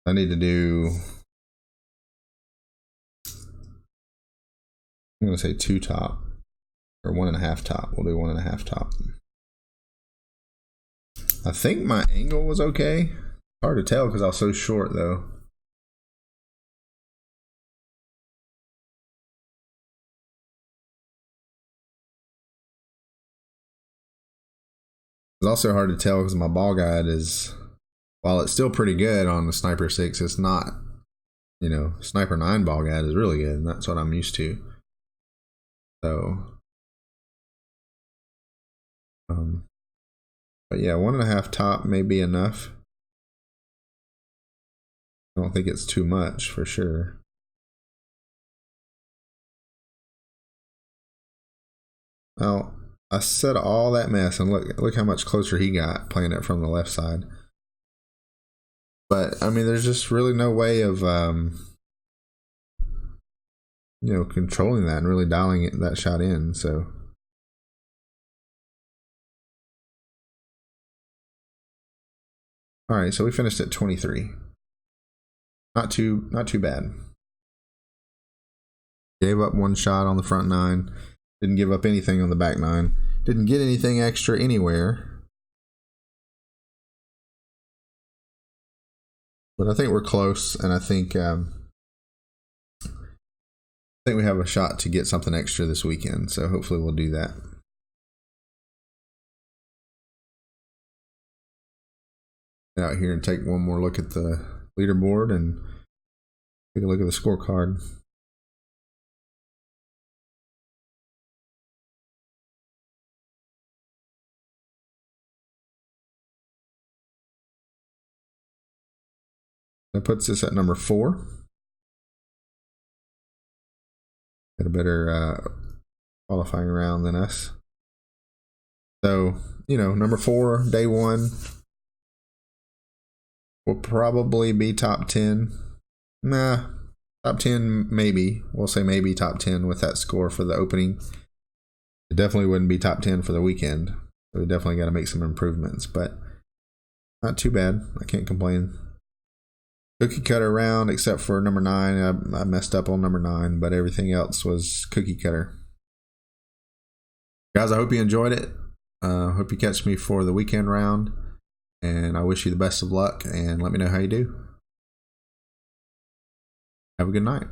I need to do, I'm going to say 2 top, or 1.5 top. We'll do 1.5 top. I think my angle was okay. Hard to tell because I was so short though. It's also hard to tell because my ball guide is, while it's still pretty good on the Sniper 6, it's not, you know, Sniper 9 ball guide is really good, and that's what I'm used to. So, but yeah, 1.5 top may be enough. I don't think it's too much for sure. Well, I said all that mess, and look how much closer he got playing it from the left side. But I mean, there's just really no way of you know, controlling that and really dialing that shot in. So all right, so we finished at 23. Not too bad. Gave up 1 shot on the front 9. Didn't give up anything on the back 9. Didn't get anything extra anywhere. But I think we're close, and I think we have a shot to get something extra this weekend. So hopefully we'll do that. Get out here and take one more look at the leaderboard and take a look at the scorecard. That puts us at number 4. Got a better qualifying round than us. So, you know, number 4, day 1. Will probably be top 10. Nah, top 10 maybe. We'll say maybe top 10 with that score for the opening. It definitely wouldn't be top 10 for the weekend. So we definitely got to make some improvements. But Not too bad. I can't complain. Cookie cutter round, except for number 9. I messed up on number 9, but everything else was cookie cutter. Guys, I hope you enjoyed it. Hope you catch me for the weekend round, and I wish you the best of luck, and let me know how you do. Have a good night.